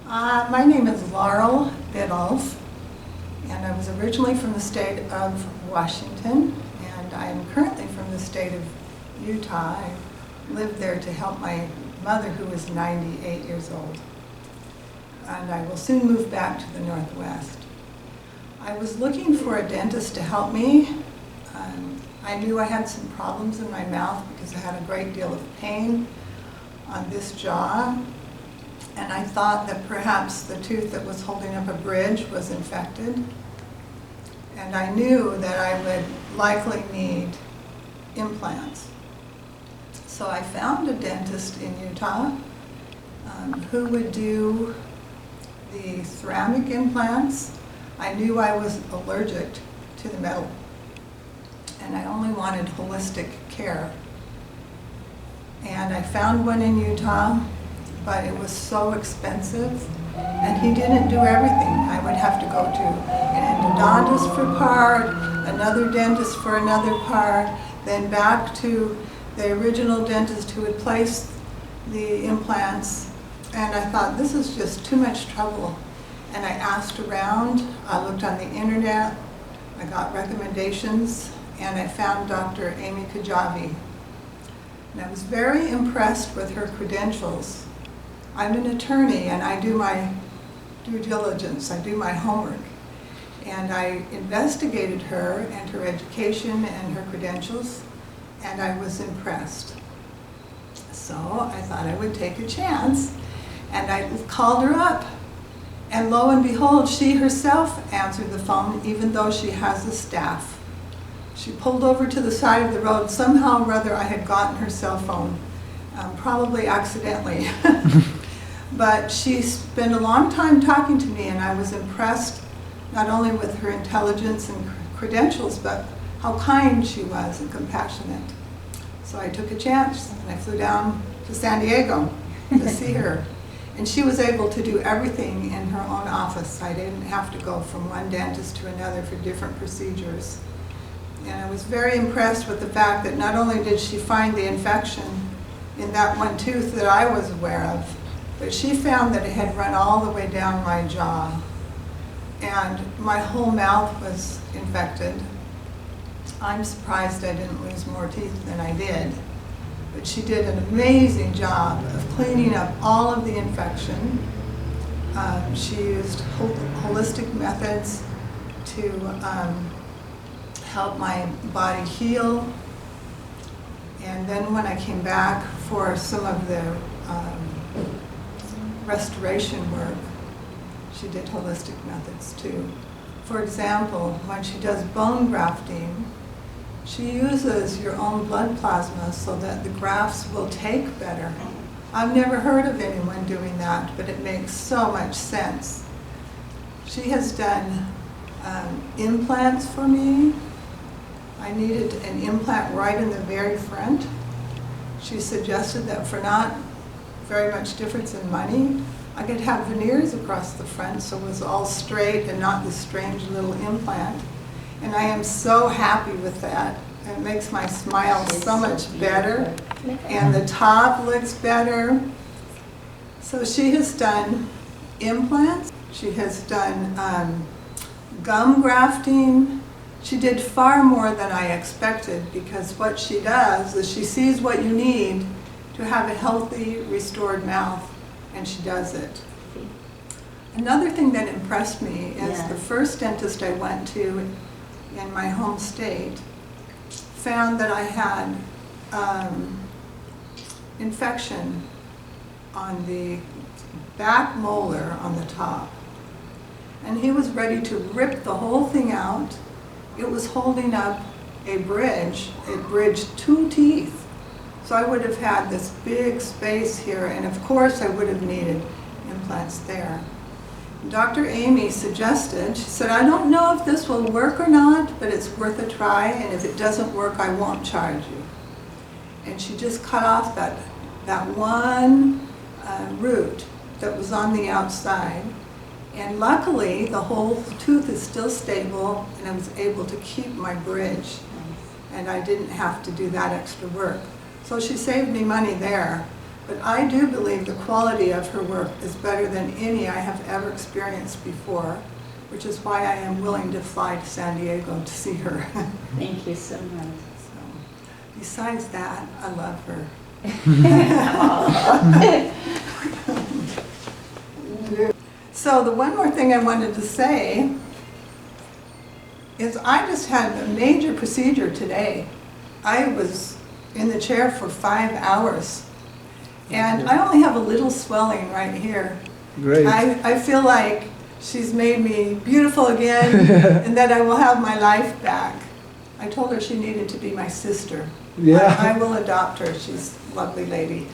My name is Laurel Biddulph, and I was originally from the state of Washington, and I am currently from the state of Utah. I lived there to help my mother, who is 98 years old, and I will soon move back to the Northwest. I was looking for a dentist to help me. I knew I had some problems in my mouth because I had a great deal of pain on this jaw. And I thought that perhaps the tooth that was holding up a bridge was infected. And I knew that I would likely need implants. So I found a dentist in Utah who would do the ceramic implants. I knew I was allergic to the metal, and I only wanted holistic care. And I found one in Utah, but it was so expensive, and he didn't do everything. I would have to go to an endodontist for part, another dentist for another part, then back to the original dentist who had placed the implants. And I thought, this is just too much trouble. And I asked around, I looked on the internet, I got recommendations, and I found Dr. Amy Khajavi. And I was very impressed with her credentials. I'm an attorney, and I do my due diligence, I do my homework. And I investigated her and her education and her credentials, and I was impressed. So I thought I would take a chance, and I called her up. And lo and behold, she herself answered the phone, even though she has a staff. She pulled over to the side of the road. Somehow or other I had gotten her cell phone, probably accidentally. But she spent a long time talking to me, and I was impressed not only with her intelligence and credentials, but how kind she was and compassionate. So I took a chance, and I flew down to San Diego to see her. And she was able to do everything in her own office. I didn't have to go from one dentist to another for different procedures. And I was very impressed with the fact that not only did she find the infection in that one tooth that I was aware of, but she found that it had run all the way down my jaw. And my whole mouth was infected. I'm surprised I didn't lose more teeth than I did. But she did an amazing job of cleaning up all of the infection. She used holistic methods to help my body heal. And then when I came back for some of the restoration work, she did holistic methods too. For example, when she does bone grafting, she uses your own blood plasma so that the grafts will take better. I've never heard of anyone doing that, but it makes so much sense. She has done implants for me. I needed an implant right in the very front. She suggested that for not very much difference in money, I could have veneers across the front so it was all straight and not this strange little implant. And I am so happy with that. It makes my smile so much better, and the top looks better. So she has done implants, she has done gum grafting. She did far more than I expected, because what she does is she sees what you need to have a healthy, restored mouth, and she does it. Another thing that impressed me is the first dentist I went to in my home state found that I had infection on the back molar on the top. And he was ready to rip the whole thing out. It was holding up a bridge. It bridged two teeth. So I would have had this big space here, and of course I would have needed implants there. Dr. Amy suggested, she said, I don't know if this will work or not, but it's worth a try, and if it doesn't work, I won't charge you. And she just cut off that one root that was on the outside. And luckily, the whole tooth is still stable, and I was able to keep my bridge. And I didn't have to do that extra work. So she saved me money there. But I do believe the quality of her work is better than any I have ever experienced before, which is why I am willing to fly to San Diego to see her. Thank you so much. So, besides that, I love her. So the one more thing I wanted to say is I just had a major procedure today. I was in the chair for 5 hours, and I only have a little swelling right here. Great. I feel like she's made me beautiful again, and that I will have my life back. I told her she needed to be my sister. Yeah. I will adopt her. She's a lovely lady.